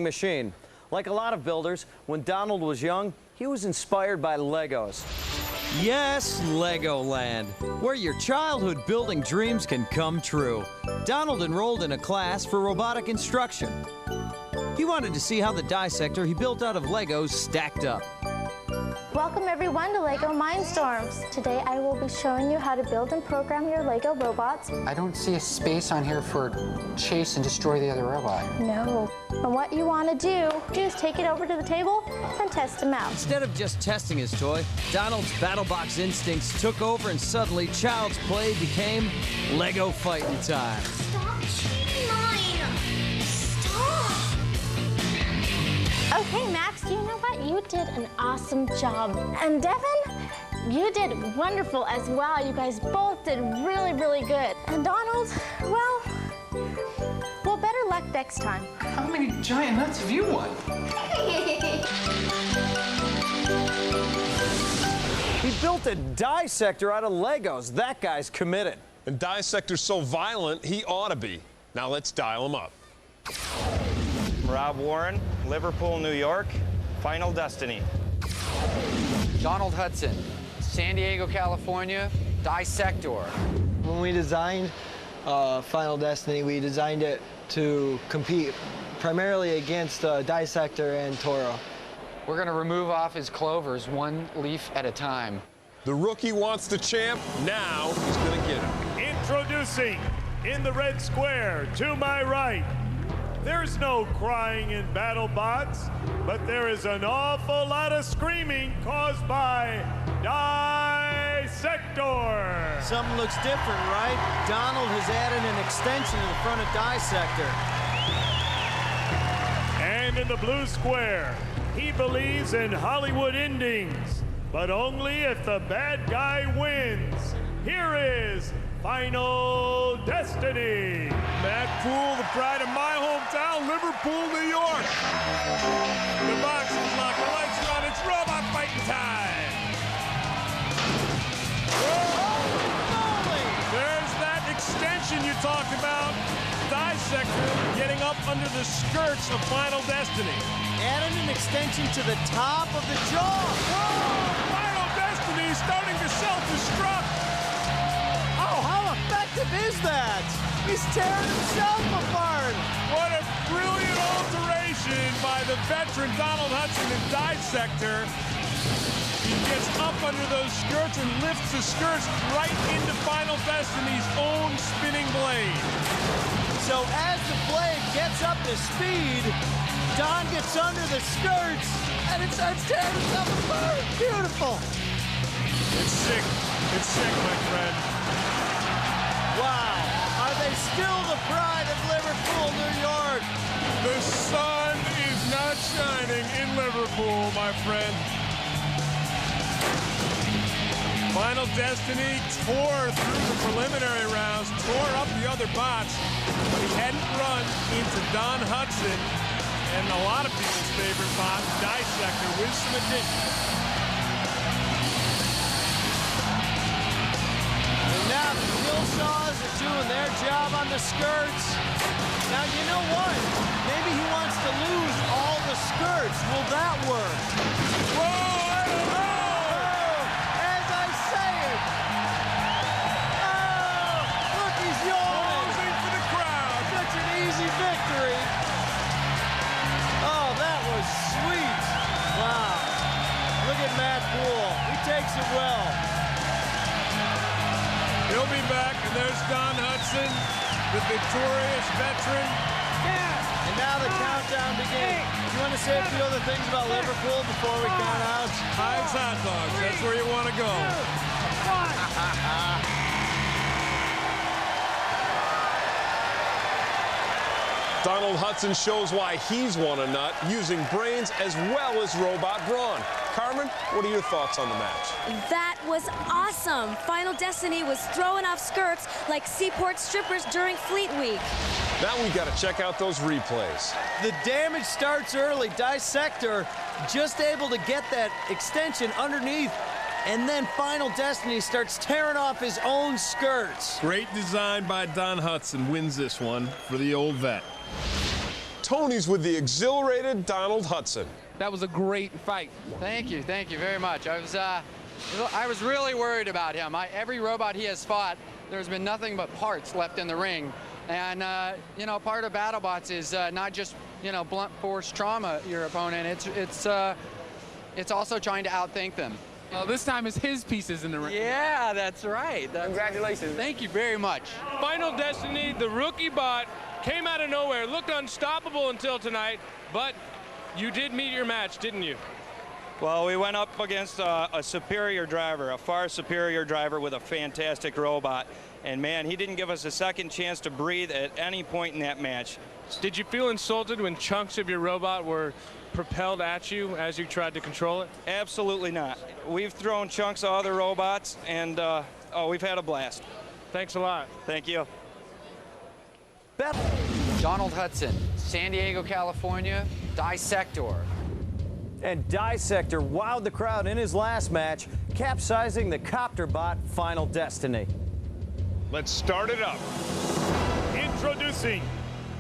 machine. Like a lot of builders, when Donald was young, he was inspired by Legos. Yes, Legoland, where your childhood building dreams can come true. Donald enrolled in a class for robotic instruction. He wanted to see how the Diesector he built out of Legos stacked up. Welcome everyone to LEGO Mindstorms. Today I will be showing you how to build and program your LEGO robots. I don't see a space on here for chase and destroy the other robot. No. And what you want to do is take it over to the table and test them out. Instead of just testing his toy, Donald's BattleBots instincts took over and suddenly child's play became Lego fighting time. Stop cheating mine! Stop! Okay, Max, you know what? You did an awesome job. And Devin, you did wonderful as well. You guys both did really, really good. And Donald, well, better luck next time. How many giant nuts have you won? He built a Diesector out of Legos. That guy's committed. And Diesector's so violent, he ought to be. Now let's dial him up. Rob Warren, Liverpool, New York, Final Destiny. Donald Hudson, San Diego, California, Diesector. When we designed Final Destiny, we designed it to compete primarily against Diesector and Toro. We're going to remove off his clovers one leaf at a time. The rookie wants the champ. Now he's going to get him. Introducing, in the red square, to my right, there's no crying in BattleBots, but there is an awful lot of screaming caused by Diesector. Something looks different, right? Donald has added an extension to the front of Diesector. And in the blue square, he believes in Hollywood endings, but only if the bad guy wins. Here is Final Destiny. Matt Poole, the pride of my hometown, Liverpool, New York. The box is locked, the lights are on, it's robot fighting time. There's that extension you talked about. Diesector getting up under the skirts of Final Destiny. Added an extension to the top of the jaw. Whoa! Final Destiny starting to self-destruct. Oh, how effective is that? He's tearing himself apart. What a brilliant alteration by the veteran Donald Hudson in Diesector. He gets up under those skirts and lifts the skirts right into Final Destiny's own spinning blade. So as the blade gets up to speed, Don gets under the skirts and it starts tearing itself apart. Beautiful. It's sick. It's sick, my friend. Wow. Are they still the pride of Liverpool, New York? The sun is not shining in Liverpool, my friend. Final Destiny tore through the preliminary rounds, tore up the other bots, but he hadn't run into Don Hudson and a lot of people's favorite bot, Diesector, with some additions. And now the skill saws are doing their job on the skirts. Now, you know what? Maybe he wants to lose all the skirts. Will that work? Whoa, I don't know! As I say it. Oh, look, he's yawning. Posing for the crowd. Such an easy victory. Oh, that was sweet. Wow. Look at Matt Poole. He takes it well. He'll be back, and there's Don Hudson, the victorious veteran. And now the countdown begins. Do you want to say a few other things about Liverpool before we count out? Hives Hot Dogs, that's where you want to go. Donald Hudson shows why he's won a nut, using brains as well as robot brawn. Carmen, what are your thoughts on the match? That was awesome. Final Destiny was throwing off skirts like seaport strippers during Fleet Week. Now we got to check out those replays. The damage starts early. Diesector just able to get that extension underneath, and then Final Destiny starts tearing off his own skirts. Great design by Don Hudson, wins this one for the old vet. Tony's with the exhilarated Donald Hudson. That was a great fight. Thank you very much. I was really worried about him. Every robot he has fought, there's been nothing but parts left in the ring. And, you know, part of BattleBots is not just, you know, blunt force trauma your opponent. It's also trying to outthink them. This time it's his pieces in the ring. Yeah, that's right. Congratulations. Thank you very much. Final Destiny, the rookie bot, came out of nowhere, looked unstoppable until tonight, but you did meet your match, didn't you? Well, we went up against a superior driver, a far superior driver with a fantastic robot. And man, he didn't give us a second chance to breathe at any point in that match. Did you feel insulted when chunks of your robot were propelled at you as you tried to control it? Absolutely not. We've thrown chunks of other robots, and we've had a blast. Thanks a lot. Thank you. Donald Hudson, San Diego, California, Diesector. And Diesector wowed the crowd in his last match, capsizing the copter bot Final Destiny. Let's start it up. Introducing,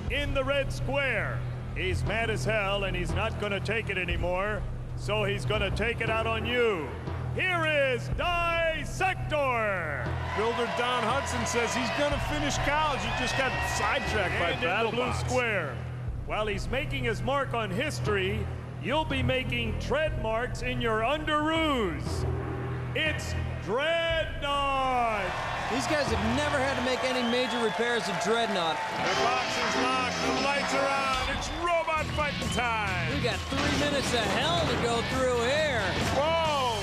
in the red square. He's mad as hell and he's not gonna take it anymore, so he's gonna take it out on you. Here is Diesector. Builder Don Hudson says he's gonna finish college. He just got sidetracked by And in the blue BattleBots. square. While he's making his mark on history, you'll be making tread marks in your underoos. It's Dreadnought. These guys have never had to make any major repairs to Dreadnought. The box is locked, the lights are on, it's robot fighting time. We got 3 minutes of hell to go through here. Whoa!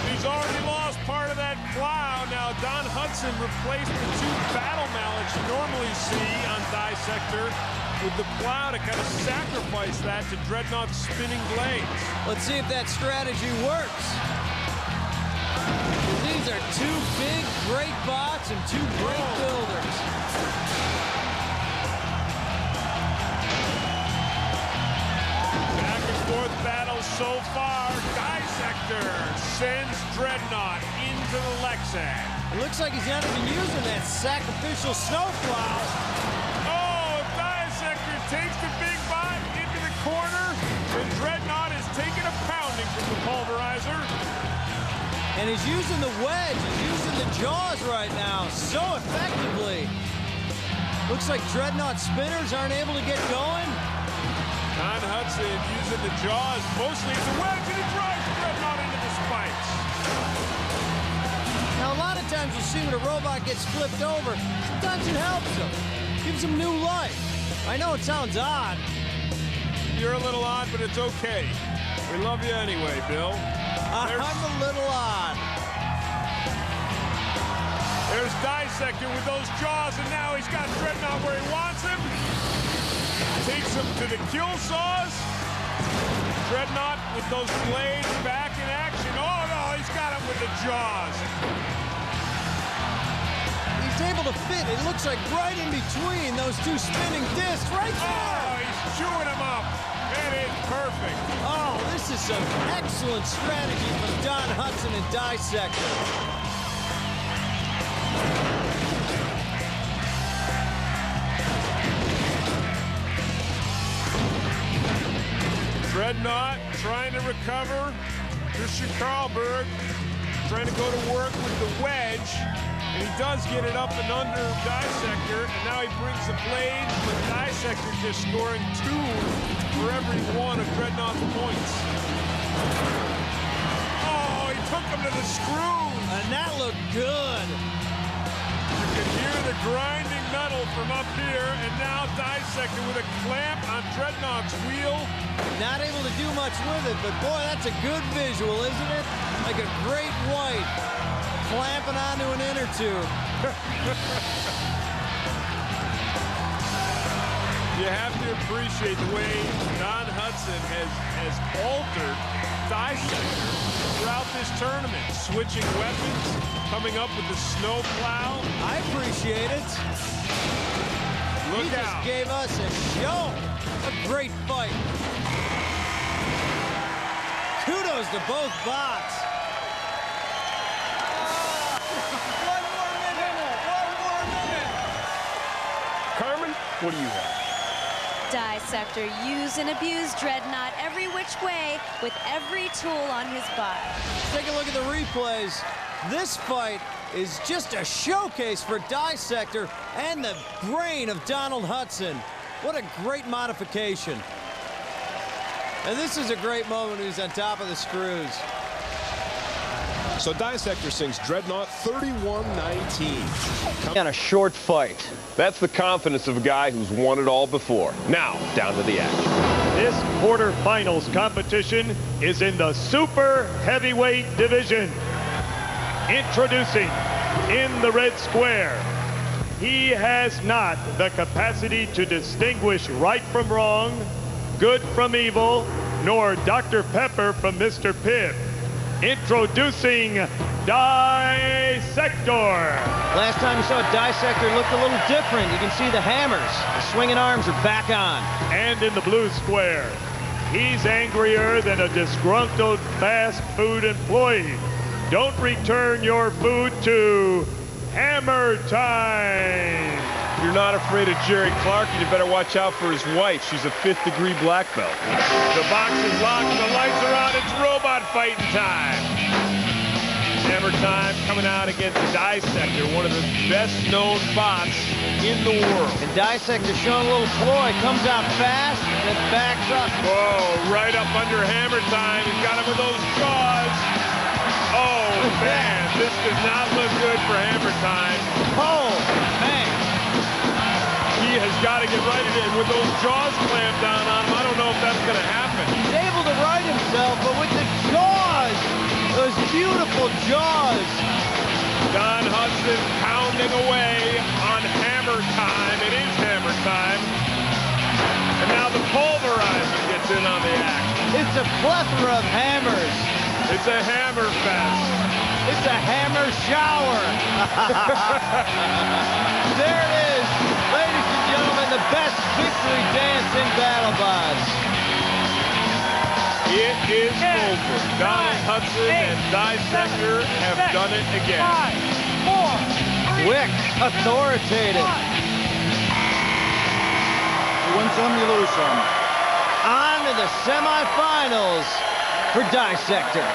He's already lost part of that plow. Now Don Hudson replaced the 2 battle mallets you normally see on Diesector with the plow to kind of sacrifice that to Dreadnought's spinning blades. Let's see if that strategy works. These are 2 big, great bots and 2 great builders. Back and forth battle so far. Diesector sends Dreadnought into the Lexan. It looks like he's not even using that sacrificial snowplow. Oh, Diesector takes the big bot into the corner, and Dreadnought is taking a pounding from the pulverizer. And he's using the wedge, he's using the jaws right now so effectively. Looks like Dreadnought spinners aren't able to get going. Don Hudson using the jaws mostly as a wedge, and he drives Dreadnought into the spikes. Now, a lot of times you see when a robot gets flipped over, sometimes it helps him, gives him new life. I know it sounds odd. You're a little odd, but it's okay. We love you anyway, Bill. I'm a little odd. There's Diesector with those jaws, and now he's got Dreadnought where he wants him. Takes him to the kill saws. Dreadnought with those blades back in action. Oh no, he's got him with the jaws. He's able to fit, it looks like right in between those 2 spinning discs right there. Oh, he's chewing him up. It is perfect. Oh, this is some excellent strategy from Don Hudson and Diesector. Dreadnought trying to recover. Christian Karlberg trying to go to work with the wedge. And he does get it up and under Diesector. And now he brings the blade, but Diesector just scoring 2 for every 1 of Dreadnought's points. Oh, he took him to the screws. And that looked good. You can hear the grinding metal from up here, and now Diesector with a clamp on Dreadnought's wheel. Not able to do much with it, but boy, that's a good visual, isn't it? Like a great white clamping onto an inner tube. You have to appreciate the way Don Hudson has altered Diesector throughout this tournament, switching weapons, coming up with the snow plow. I appreciate it. Look He just out. gave us a show. A great fight. Kudos to both bots. One more minute. Carmen, what do you have? Diesector used and abused Dreadnought every which way with every tool on his bot. Take a look at the replays. This fight is just a showcase for Diesector and the brain of Donald Hudson. What a great modification. And this is a great moment when he's on top of the screws. So Diesector sinks Dreadnought 31-19. On a short fight. That's the confidence of a guy who's won it all before. Now, down to the action. This quarterfinals competition is in the super heavyweight division. Introducing in the red square, he has not the capacity to distinguish right from wrong, good from evil, nor Dr. Pepper from Mr. Pibb. Introducing Diesector. Last time you saw Diesector looked a little different. You can see the hammers. The swinging arms are back on. And in the blue square, he's angrier than a disgruntled fast food employee. Don't return your food to Hammer Time. If you're not afraid of Jerry Clark, you better watch out for his wife. She's a 5th-degree black belt. The box is locked, the lights are on, it's robot fighting time. Hammer Time coming out against Diesector, one of the best-known bots in the world. And Diesector showing a little ploy, comes out fast and it backs up. Whoa, right up under Hammer Time. He's got him with those jaws. Oh, man, this does not look good for Hammer Time. Oh, man. He has got to get right in. With those jaws clamped down on him, I don't know if that's going to happen. He's able to right himself, but with the jaws, those beautiful jaws. Don Hudson pounding away on Hammer Time. It is Hammer Time. And now the pulverizer gets in on the act. It's a plethora of hammers. It's a hammer fest. It's a hammer shower. There it is. Ladies and gentlemen, the best victory dance in BattleBots. It is over. Donald Hudson and Diesector have done it again. 5, 4, 3, quick, authoritative. You win some, you lose some. On to the semifinals for Diesector.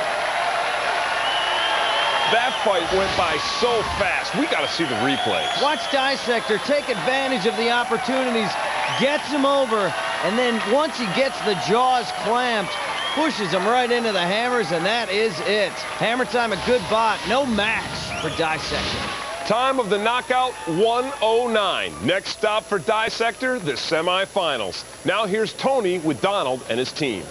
That fight went by so fast. We got to see the replays. Watch Diesector take advantage of the opportunities, gets him over, and then once he gets the jaws clamped, pushes him right into the hammers, and that is it. Hammer Time, a good bot. No match for Diesector. Time of the knockout, 1:09. Next stop for Diesector, the semifinals. Now here's Tony with Donald and his team.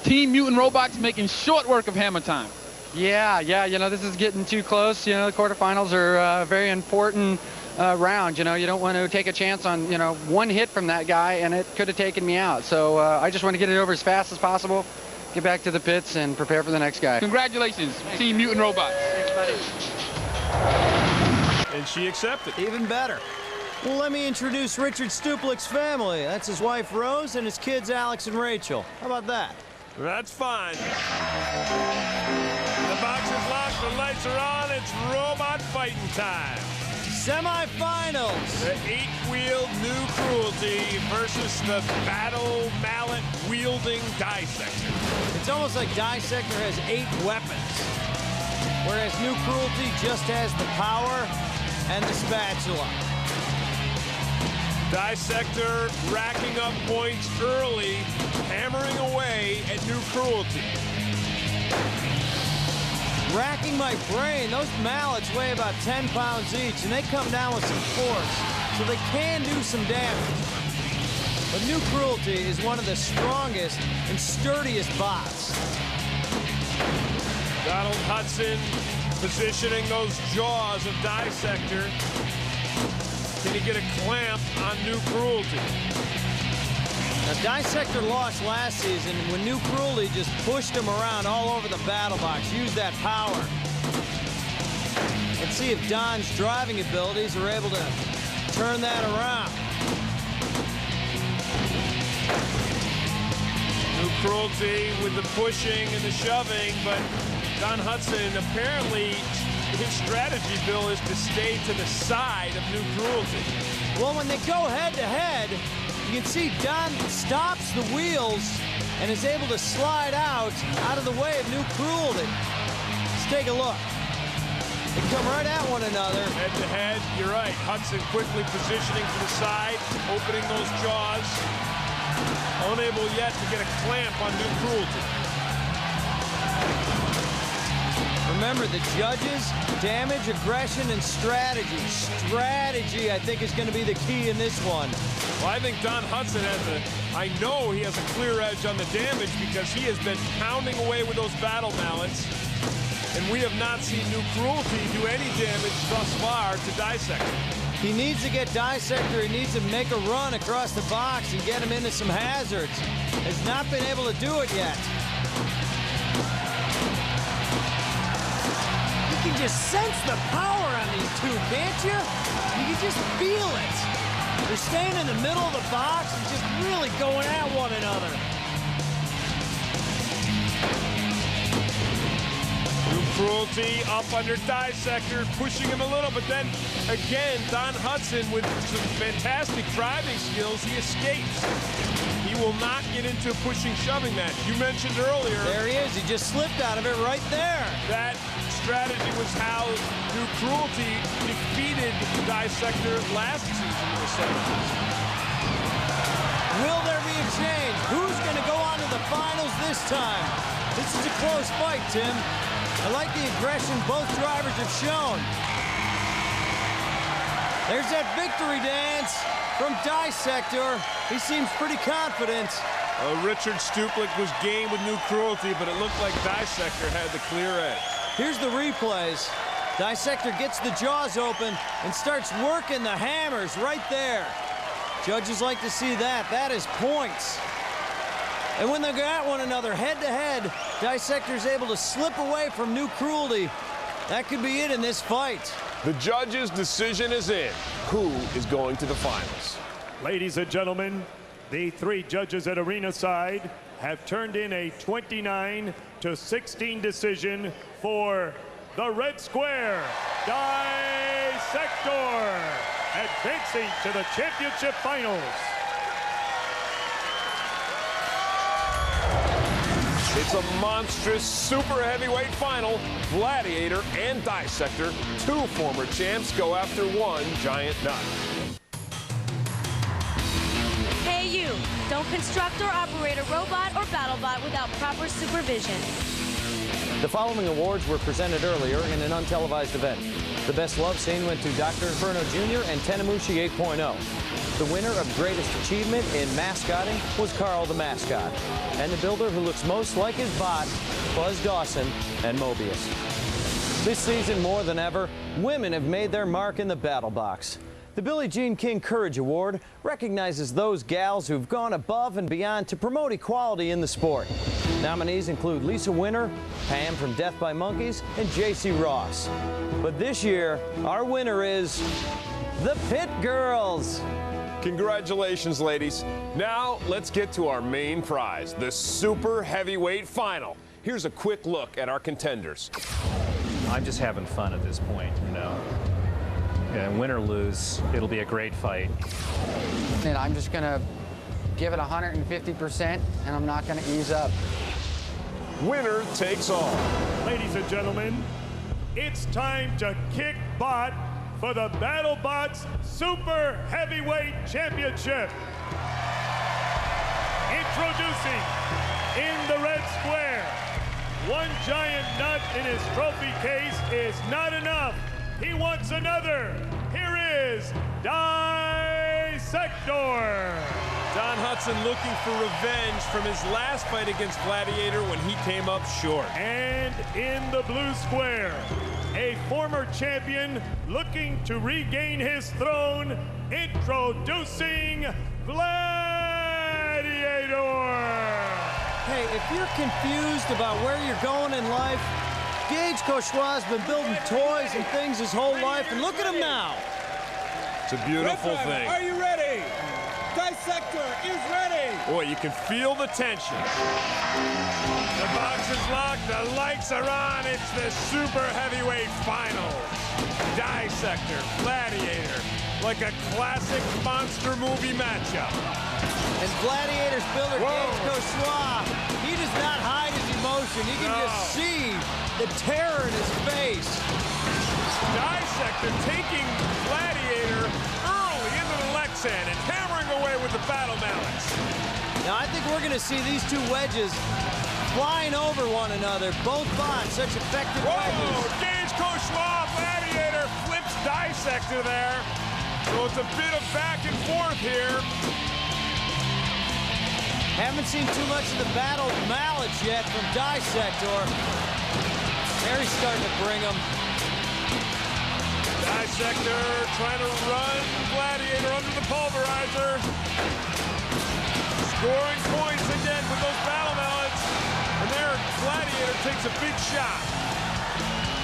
Team Mutant Robots making short work of Hammer Time. Yeah, you know, this is getting too close. You know, the quarterfinals are a very important round. You know, you don't want to take a chance on, you know, one hit from that guy, and it could have taken me out. So I just want to get it over as fast as possible, get back to the pits, and prepare for the next guy. Congratulations, Team Mutant Robots. Thanks, buddy. And she accepted. Even better. Well, let me introduce Richard Stuplick's family. That's his wife, Rose, and his kids, Alex and Rachel. How about that? That's fine. The box is locked, the lights are on, it's robot fighting time. Semi-finals. The 8-wheeled New Cruelty versus the battle mallet wielding Diesector. It's almost like Diesector has 8 weapons, whereas New Cruelty just has the power and the spatula. Diesector racking up points early, hammering away at New Cruelty. Racking my brain. Those mallets weigh about 10 pounds each, and they come down with some force, so they can do some damage. But New Cruelty is one of the strongest and sturdiest bots. Donald Hudson positioning those jaws of Diesector. Can he get a clamp on New Cruelty? Now, Diesector lost last season when New Cruelty just pushed him around all over the battle box, used that power. Let's see if Don's driving abilities are able to turn that around. New Cruelty with the pushing and the shoving, but Don Hudson, apparently his strategy, Bill, is to stay to the side of New Cruelty. Well, when they go head-to-head, You can see Don stops the wheels and is able to slide out of the way of New Cruelty. Let's take a look. They come right at one another. Head to head, you're right. Hudson quickly positioning to the side, opening those jaws. Unable yet to get a clamp on New Cruelty. Remember, the judges, damage, aggression, and strategy. Strategy, I think, is going to be the key in this one. Well, I think Don Hudson I know he has a clear edge on the damage because he has been pounding away with those battle mallets. And we have not seen New Cruelty do any damage thus far to Diesector. He needs to get Diesector. He needs to make a run across the box and get him into some hazards. Has not been able to do it yet. You can just sense the power on these two, can't you? You can just feel it. They're staying in the middle of the box and just really going at one another. New Cruelty up under Diesector, pushing him a little, but then again, Don Hudson with some fantastic driving skills, he escapes. He will not get into a pushing, shoving match. You mentioned earlier. There he is. He just slipped out of it right there. That strategy was how New Cruelty defeated Diesector last season in the 70s. Will there be a change? Who's going to go on to the finals this time? This is a close fight, Tim. I like the aggression both drivers have shown. There's that victory dance from Diesector. He seems pretty confident. Richard Stuplik was game with New Cruelty, but it looked like Diesector had the clear edge. Here's the replays. Diesector gets the jaws open and starts working the hammers right there. Judges like to see that. That is points. And when they go at one another head-to-head, Diesector's able to slip away from New Cruelty. That could be it in this fight. The judge's decision is in. Who is going to the finals? Ladies and gentlemen, the three judges at arena side have turned in a 29-16 decision for the red square, Diesector, advancing to the championship finals. It's a monstrous super heavyweight final. Gladiator and Diesector, two former champs, go after one giant nut. Hey you, don't construct or operate a robot or BattleBot without proper supervision. The following awards were presented earlier in an untelevised event. The Best Love Scene went to Dr. Inferno Jr. and Tenemushi 8.0. The winner of Greatest Achievement in Mascotting was Carl the Mascot. And the builder who looks most like his bot, Buzz Dawson and Mobius. This season, more than ever, women have made their mark in the battle box. The Billie Jean King Courage Award recognizes those gals who've gone above and beyond to promote equality in the sport. Nominees include Lisa Winter, Pam from Death by Monkeys, and J.C. Ross. But this year, our winner is the Pit Girls. Congratulations, ladies. Now, let's get to our main prize, the super heavyweight final. Here's a quick look at our contenders. I'm just having fun at this point, you know. And win or lose, it'll be a great fight. And I'm just going to give it 150%, and I'm not going to ease up. Winner takes all. Ladies and gentlemen, it's time to kick butt for the BattleBots Super Heavyweight Championship. Introducing, in the red square, one giant nut in his trophy case is not enough. He wants another. Here is Diesector. Don Hudson looking for revenge from his last fight against Gladiator when he came up short. And in the blue square, a former champion looking to regain his throne, introducing Gladiator. Hey, if you're confused about where you're going in life, Gage Cochois has been building toys and things his whole life, and look at him now. It's a beautiful thing. Are you ready? Diesector is ready. Boy, you can feel the tension. The box is locked, the lights are on. It's the super heavyweight final. Diesector, Gladiator. like a classic monster movie matchup. And Gladiator's builder, Gage Cochois, he does not hide his emotion. You can just see the terror in his face. Diesector taking Gladiator early into the Lexan and hammering away with the battle mallets. Now, I think we're going to see these two wedges flying over one another. Both bots, such effective wedges. Gage Cochois, Gladiator flips Diesector there. So it's a bit of back and forth here. Haven't seen too much of the battle mallets yet from Diesector. There he's starting to bring them. Diesector trying to run Gladiator under the pulverizer. Scoring points again with those battle mallets. And there, Gladiator takes a big shot.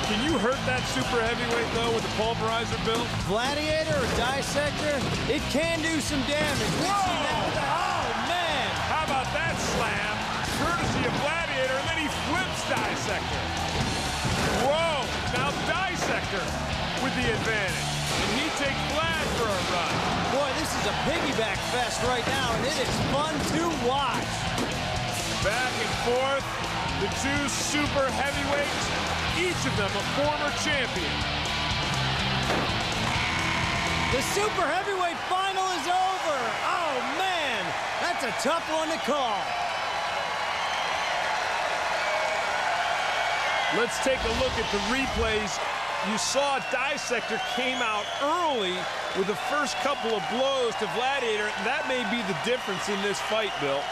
Can you hurt that super heavyweight, though, with the pulverizer, Bill? Gladiator or Diesector, it can do some damage. Oh, man! How about that slam? Courtesy of Gladiator, and then he flips Diesector. Whoa! Now Diesector with the advantage. And he takes Vlad for a run. Boy, this is a piggyback fest right now, and it is fun to watch. Back and forth, the two super heavyweights, each of them a former champion. The super heavyweight final is over. Oh, man, that's a tough one to call. Let's take a look at the replays. You saw Diesector came out early with the first couple of blows to Gladiator. That may be the difference in this fight, Bill.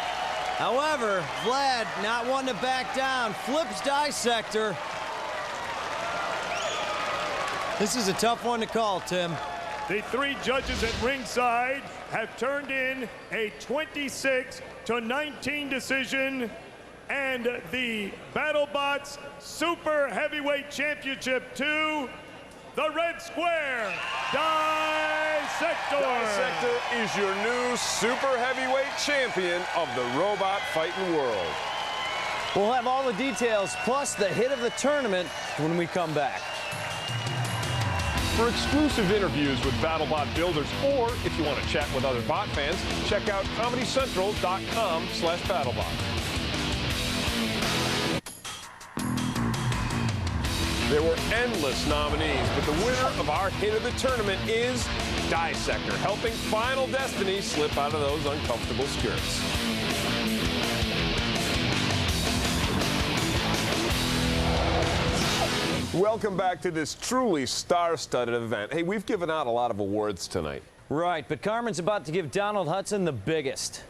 However, Vlad, not one to back down, flips Diesector. This is a tough one to call, Tim. The three judges at ringside have turned in a 26-19 decision, and the BattleBots Super Heavyweight Championship to the red square, Diesector. Diesector is your new super heavyweight champion of the robot fighting world. We'll have all the details, plus the hit of the tournament when we come back. For exclusive interviews with BattleBot builders, or if you want to chat with other bot fans, check out ComedyCentral.com/BattleBot. There were endless nominees, but the winner of our hit of the tournament is Diesector, helping Final Destiny slip out of those uncomfortable skirts. Welcome back to this truly star-studded event. Hey, we've given out a lot of awards tonight. Right, but Carmen's about to give Donald Hudson the biggest.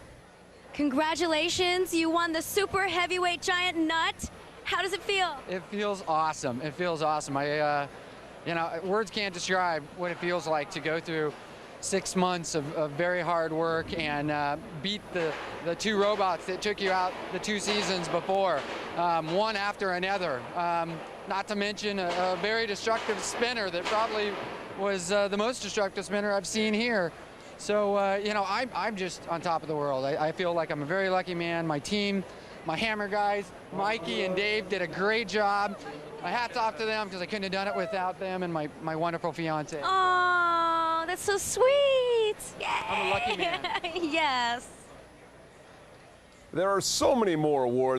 Congratulations, you won the super heavyweight giant nut. How does it feel? It feels awesome. It feels awesome. You know, words can't describe what it feels like to go through 6 months of very hard work and beat the two robots that took you out the 2 seasons before, one after another. Not to mention a very destructive spinner that probably was the most destructive spinner I've seen here. So, you know, I'm just on top of the world. I feel like I'm a very lucky man. My team, my hammer guys, Mikey and Dave did a great job. My hat's off to them because I couldn't have done it without them and my wonderful fiance. Oh, that's so sweet. Yay. I'm a lucky man. Yes. There are so many more awards.